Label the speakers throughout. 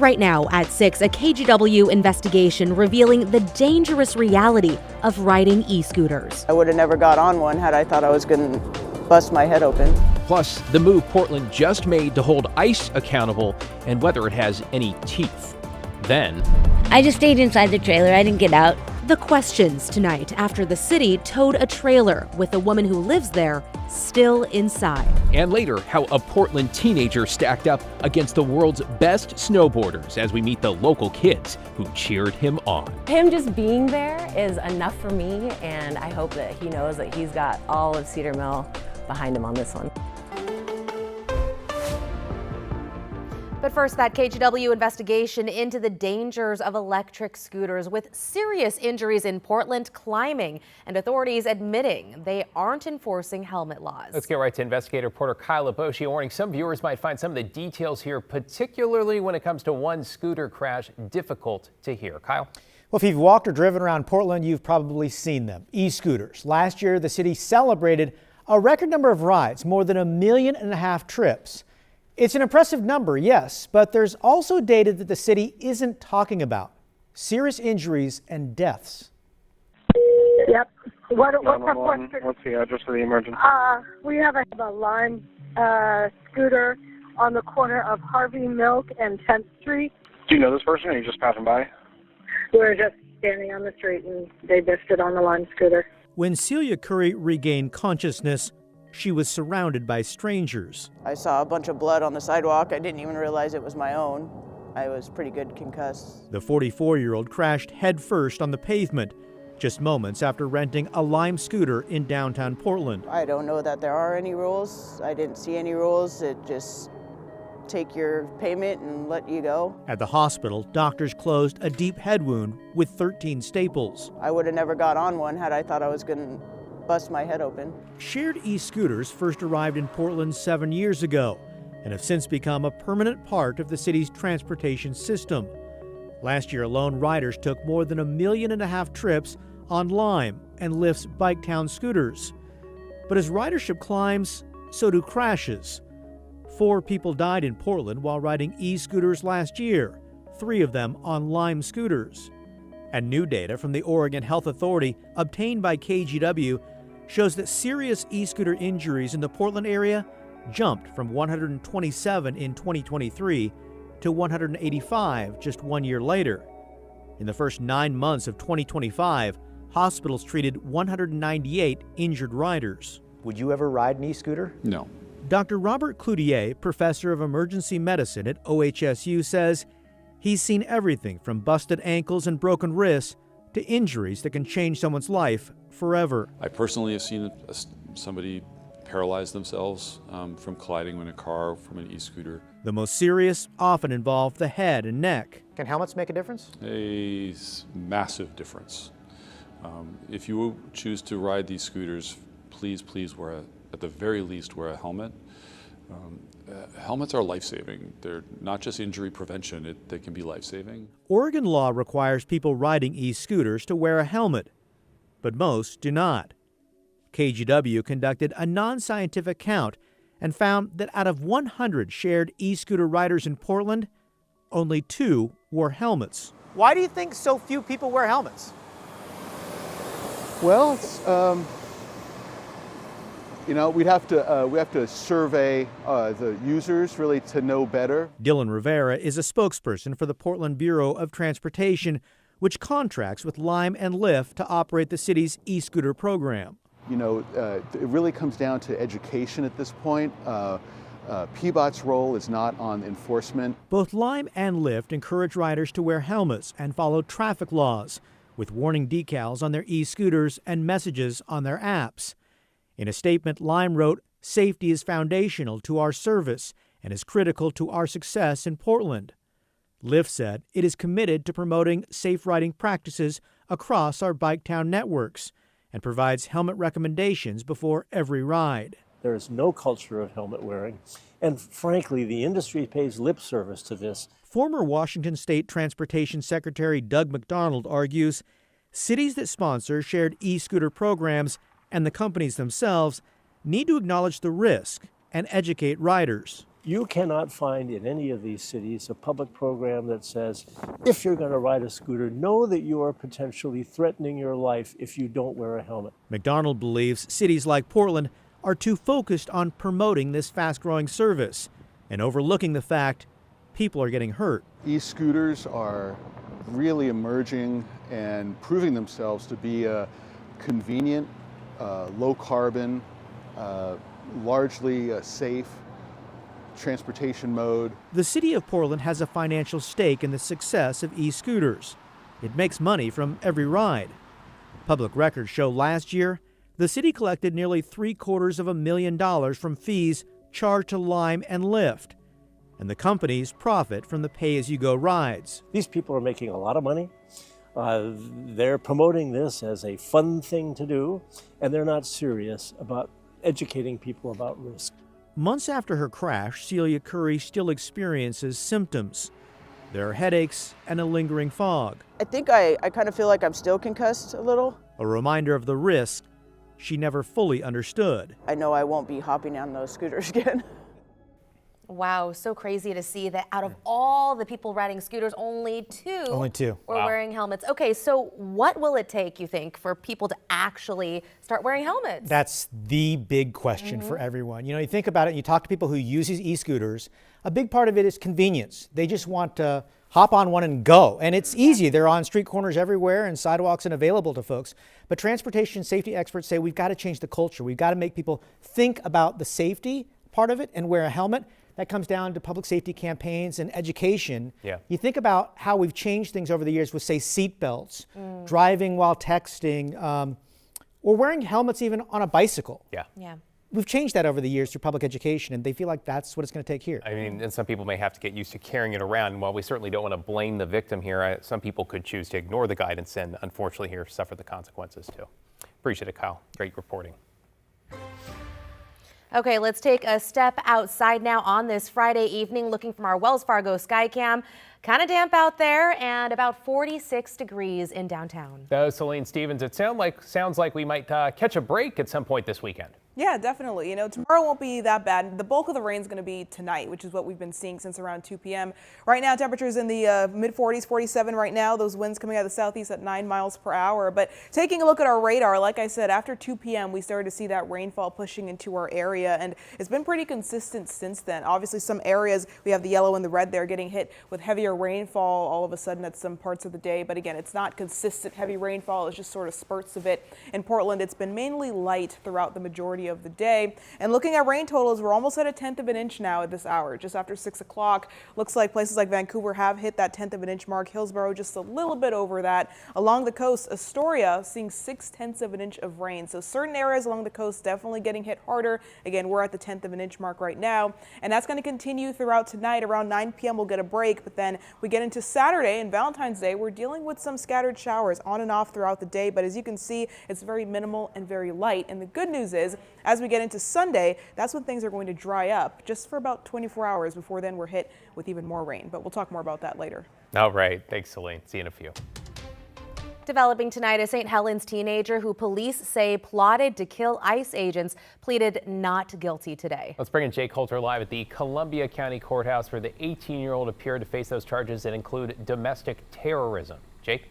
Speaker 1: Right now at 6, a KGW investigation revealing the dangerous reality of riding e-scooters.
Speaker 2: I would have never got on one had I thought I was going to bust my head open.
Speaker 3: Plus, the move Portland just made to hold ICE accountable and whether it has any teeth. Then,
Speaker 4: I just stayed inside the trailer. I didn't get out.
Speaker 1: The questions tonight after the city towed a trailer with a woman who lives there still inside.
Speaker 3: And later, how a Portland teenager stacked up against the world's best snowboarders as we meet the local kids who cheered him on.
Speaker 5: Him just being there is enough for me, and I hope that he knows that he's got all of Cedar Mill behind him on this one.
Speaker 1: But first, that KGW investigation into the dangers of electric scooters with serious injuries in Portland climbing and authorities admitting they aren't enforcing helmet laws.
Speaker 3: Let's get right to investigator reporter Kyle Laboshi warning some viewers might find some of the details here, particularly when it comes to one scooter crash, difficult to hear. Kyle?
Speaker 6: Well, if you've walked or driven around Portland, you've probably seen them. E-scooters. Last year, the city celebrated a record number of rides, more than 1.5 million trips. It's an impressive number, yes, but there's also data that the city isn't talking about. Serious injuries and deaths.
Speaker 7: Yep. What's
Speaker 8: the address of the emergency?
Speaker 7: We have a Lime scooter on the corner of Harvey Milk and 10th Street.
Speaker 8: Do you know this person, or are you just passing by?
Speaker 7: We're just standing on the street and they missed it on the Lime scooter.
Speaker 6: When Celia Curry regained consciousness, she was surrounded by strangers.
Speaker 2: I saw a bunch of blood on the sidewalk. I didn't even realize it was my own. I was pretty good concussed.
Speaker 6: The 44-year-old crashed headfirst on the pavement just moments after renting a Lime scooter in downtown Portland.
Speaker 2: I don't know that there are any rules. I didn't see any rules. It just take your payment and let you go.
Speaker 6: At the hospital, doctors closed a deep head wound with 13 staples.
Speaker 2: I would have never got on one had I thought I was going to bust my head open.
Speaker 6: Shared e-scooters first arrived in Portland 7 years ago and have since become a permanent part of the city's transportation system. Last year alone, riders took more than 1.5 million trips on Lime and Lyft's Biketown scooters. But as ridership climbs, so do crashes. 4 people died in Portland while riding e-scooters last year, 3 of them on Lime scooters. And new data from the Oregon Health Authority obtained by KGW shows that serious e-scooter injuries in the Portland area jumped from 127 in 2023 to 185 just 1 year later. In the first 9 months of 2025, hospitals treated 198 injured riders.
Speaker 9: Would you ever ride an e-scooter?
Speaker 10: No.
Speaker 6: Dr. Robert Cloutier, professor of emergency medicine at OHSU, says he's seen everything from busted ankles and broken wrists to injuries that can change someone's life forever.
Speaker 10: I personally have seen somebody paralyze themselves from colliding in a car from an e-scooter.
Speaker 6: The most serious often involve the head and neck.
Speaker 9: Can helmets make a difference?
Speaker 10: A massive difference. If you choose to ride these scooters, please wear, at the very least, wear a helmet. Helmets are life-saving. They're not just injury prevention, they can be life-saving.
Speaker 6: Oregon law requires people riding e-scooters to wear a helmet, but most do not. KGW conducted a non-scientific count and found that out of 100 shared e-scooter riders in Portland, only 2 wore helmets.
Speaker 9: Why do you think so few people wear helmets?
Speaker 11: Well, we have to survey the users really to know better.
Speaker 6: Dylan Rivera is a spokesperson for the Portland Bureau of Transportation, which contracts with Lime and Lyft to operate the city's e-scooter program.
Speaker 11: It really comes down to education at this point. PBOT's role is not on enforcement.
Speaker 6: Both Lime and Lyft encourage riders to wear helmets and follow traffic laws, with warning decals on their e-scooters and messages on their apps. In a statement, Lime wrote, "Safety is foundational to our service and is critical to our success in Portland." Lyft said it is committed to promoting safe riding practices across our Biketown networks and provides helmet recommendations before every ride.
Speaker 12: There is no culture of helmet wearing, and frankly, the industry pays lip service to this.
Speaker 6: Former Washington State Transportation Secretary Doug McDonald argues cities that sponsor shared e-scooter programs and the companies themselves need to acknowledge the risk and educate riders.
Speaker 12: You cannot find in any of these cities a public program that says, if you're going to ride a scooter, know that you are potentially threatening your life if you don't wear a helmet.
Speaker 6: McDonald believes cities like Portland are too focused on promoting this fast-growing service and overlooking the fact people are getting hurt.
Speaker 11: E-scooters are really emerging and proving themselves to be a convenient, low-carbon, largely safe transportation mode.
Speaker 6: The city of Portland has a financial stake in the success of e-scooters. It makes money from every ride. Public records show last year, the city collected nearly $750,000 from fees charged to Lime and Lyft, and the companies profit from the pay-as-you-go rides.
Speaker 12: These people are making a lot of money. They're promoting this as a fun thing to do, and they're not serious about educating people about risk.
Speaker 6: Months after her crash, Celia Curry still experiences symptoms. There are headaches and a lingering fog.
Speaker 2: I think I kind of feel like I'm still concussed a little.
Speaker 6: A reminder of the risk she never fully understood.
Speaker 2: I know I won't be hopping on those scooters again.
Speaker 1: Wow, so crazy to see that out of all the people riding scooters, only two were wearing helmets. Okay, so what will it take, you think, for people to actually start wearing helmets?
Speaker 9: That's the big question for everyone. You know, you think about it, you talk to people who use these e-scooters, a big part of it is convenience. They just want to hop on one and go. And it's easy. They're on street corners everywhere and sidewalks and available to folks. But transportation safety experts say we've got to change the culture. We've got to make people think about the safety part of it and wear a helmet. That comes down to public safety campaigns and education.
Speaker 3: Yeah.
Speaker 9: You think about how we've changed things over the years with, say, seat belts, driving while texting, or wearing helmets even on a bicycle.
Speaker 1: Yeah.
Speaker 9: We've changed that over the years through public education, and they feel like that's what it's going to take here.
Speaker 3: I mean, and some people may have to get used to carrying it around. While we certainly don't want to blame the victim here, some people could choose to ignore the guidance and unfortunately here suffer the consequences too. Appreciate it, Kyle. Great reporting.
Speaker 1: Okay, let's take a step outside now on this Friday evening, looking from our Wells Fargo Skycam. Kind of damp out there and about 46 degrees in downtown.
Speaker 3: So, Celine Stevens, it sounds like we might catch a break at some point this weekend.
Speaker 13: Yeah, definitely. You know, tomorrow won't be that bad. The bulk of the rain is going to be tonight, which is what we've been seeing since around 2 p.m. Right now, temperatures in the mid-40s, 47 right now. Those winds coming out of the southeast at 9 miles per hour. But taking a look at our radar, like I said, after 2 p.m., we started to see that rainfall pushing into our area, and it's been pretty consistent since then. Obviously, some areas, we have the yellow and the red there, getting hit with heavier rainfall all of a sudden at some parts of the day. But again, it's not consistent heavy rainfall. It's just sort of spurts of it. In Portland, it's been mainly light throughout the majority of the day. And looking at rain totals, we're almost at a 1/10 of an inch now at this hour, just after 6 o'clock. Looks like places like Vancouver have hit that 1/10 of an inch mark. Hillsborough just a little bit over that. Along the coast, Astoria seeing 6/10 of an inch of rain. So certain areas along the coast definitely getting hit harder. Again, we're at the 1/10 of an inch mark right now. And that's going to continue throughout tonight. Around 9 p.m. we'll get a break. But then we get into Saturday and Valentine's Day. We're dealing with some scattered showers on and off throughout the day. But as you can see, it's very minimal and very light. And the good news is, as we get into Sunday, that's when things are going to dry up just for about 24 hours. Before then, we're hit with even more rain. But we'll talk more about that later.
Speaker 3: All right. Thanks, Celine. See you in a few.
Speaker 1: Developing tonight, a St. Helens teenager who police say plotted to kill ICE agents pleaded not guilty today.
Speaker 3: Let's bring in Jake Holter live at the Columbia County Courthouse, where the 18-year-old appeared to face those charges that include domestic terrorism. Jake?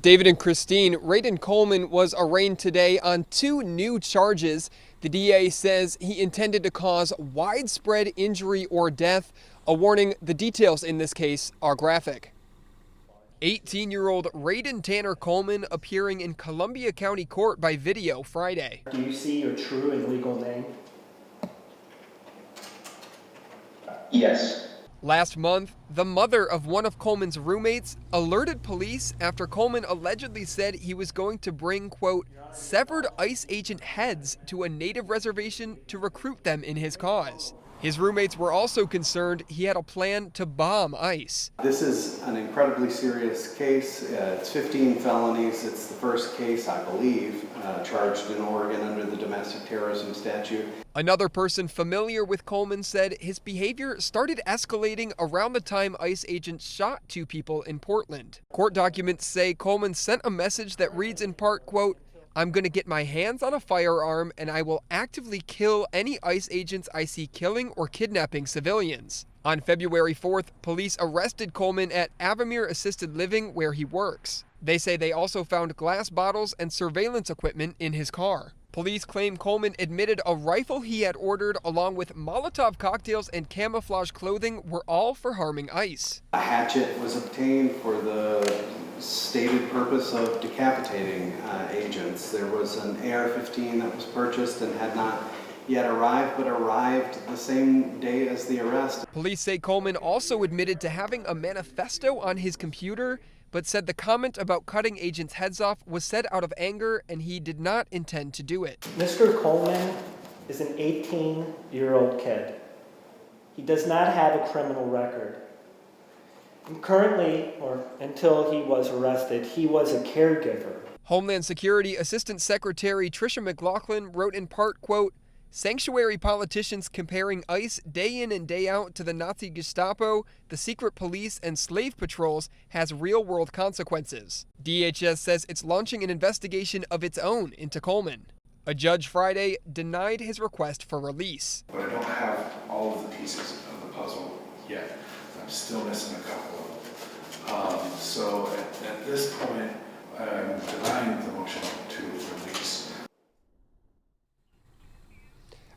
Speaker 14: David and Christine, Raiden Coleman was arraigned today on 2 new charges. The DA says he intended to cause widespread injury or death. A warning, the details in this case are graphic. 18-year-old Raiden Tanner Coleman appearing in Columbia County Court by video Friday.
Speaker 15: Do you see your true and legal name? Yes.
Speaker 14: Last month, the mother of one of Coleman's roommates alerted police after Coleman allegedly said he was going to bring, quote, severed ICE agent heads to a native reservation to recruit them in his cause. His roommates were also concerned he had a plan to bomb ICE.
Speaker 16: This is an incredibly serious case. It's 15 felonies. It's the first case, I believe, charged in Oregon under the domestic terrorism statute.
Speaker 14: Another person familiar with Coleman said his behavior started escalating around the time ICE agents shot 2 people in Portland. Court documents say Coleman sent a message that reads in part, quote, I'm going to get my hands on a firearm and I will actively kill any ICE agents I see killing or kidnapping civilians. On February 4th, police arrested Coleman at Avamere Assisted Living where he works. They say they also found glass bottles and surveillance equipment in his car. Police claim Coleman admitted a rifle he had ordered along with Molotov cocktails and camouflage clothing were all for harming ICE.
Speaker 16: A hatchet was obtained for the stated purpose of decapitating agents. There was an AR-15 that was purchased and had not yet arrived, but arrived the same day as the arrest.
Speaker 14: Police say Coleman also admitted to having a manifesto on his computer, but said the comment about cutting agents' heads off was said out of anger and he did not intend to do it.
Speaker 15: Mr. Coleman is an 18-year-old kid. He does not have a criminal record. Currently, or until he was arrested, he was a caregiver.
Speaker 14: Homeland Security Assistant Secretary Tricia McLaughlin wrote in part, quote, "Sanctuary politicians comparing ICE day in and day out to the Nazi Gestapo, the secret police, and slave patrols has real-world consequences." DHS says it's launching an investigation of its own into Coleman. A judge Friday denied his request for release.
Speaker 17: But I don't have all of the pieces of the puzzle yet. I'm still missing a couple of them. So at this point, I'm denying the motion to release.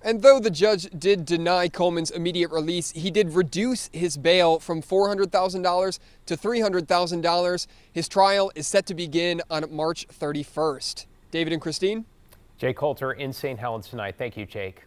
Speaker 14: And though the judge did deny Coleman's immediate release, he did reduce his bail from $400,000 to $300,000. His trial is set to begin on March 31st. David and Christine?
Speaker 3: Jake Coulter in St. Helens tonight. Thank you, Jake.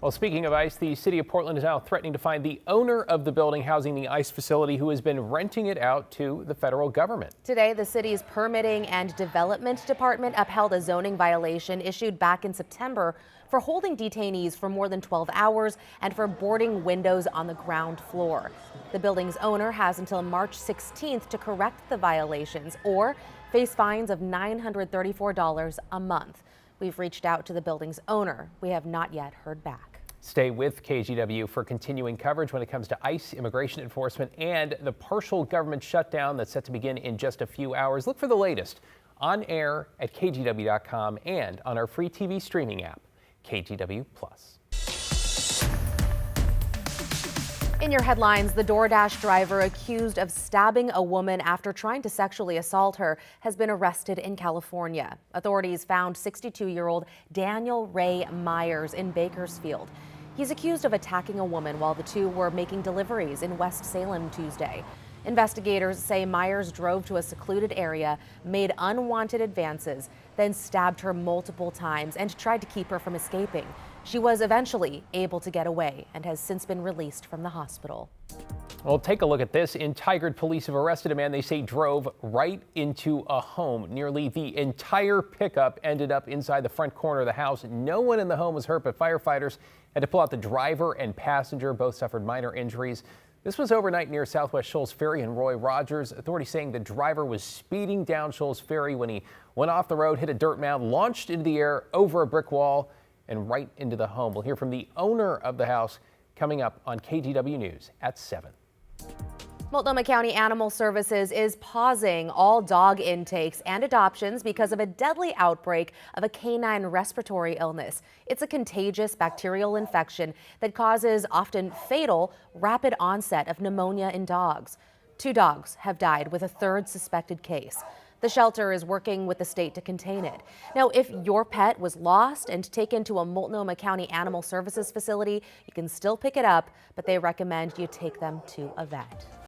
Speaker 3: Well, speaking of ICE, the city of Portland is now threatening to find the owner of the building housing the ICE facility who has been renting it out to the federal government.
Speaker 1: Today, the city's Permitting and Development Department upheld a zoning violation issued back in September for holding detainees for more than 12 hours and for boarding windows on the ground floor. The building's owner has until March 16th to correct the violations or face fines of $934 a month. We've reached out to the building's owner. We have not yet heard back.
Speaker 3: Stay with KGW for continuing coverage when it comes to ICE, immigration enforcement, and the partial government shutdown that's set to begin in just a few hours. Look for the latest on air at KGW.com and on our free TV streaming app, KGW+.
Speaker 1: In your headlines, the DoorDash driver accused of stabbing a woman after trying to sexually assault her has been arrested in California. Authorities found 62-year-old Daniel Ray Myers in Bakersfield. He's accused of attacking a woman while the two were making deliveries in West Salem Tuesday. Investigators say Myers drove to a secluded area, made unwanted advances, then stabbed her multiple times and tried to keep her from escaping. She was eventually able to get away and has since been released from the hospital.
Speaker 3: Well, take a look at this. In Tigard, police have arrested a man they say drove right into a home. Nearly the entire pickup ended up inside the front corner of the house. No one in the home was hurt, but firefighters had to pull out the driver and passenger. Both suffered minor injuries. This was overnight near Southwest Shoals Ferry and Roy Rogers. Authorities saying the driver was speeding down Shoals Ferry when he went off the road, hit a dirt mound, launched into the air over a brick wall, and right into the home. We'll hear from the owner of the house coming up on KGW News at 7.
Speaker 1: Multnomah County Animal Services is pausing all dog intakes and adoptions because of a deadly outbreak of a canine respiratory illness. It's a contagious bacterial infection that causes often fatal rapid onset of pneumonia in dogs. 2 dogs have died with a 3rd suspected case. The shelter is working with the state to contain it. Now, if your pet was lost and taken to a Multnomah County Animal Services facility, you can still pick it up, but they recommend you take them to a vet.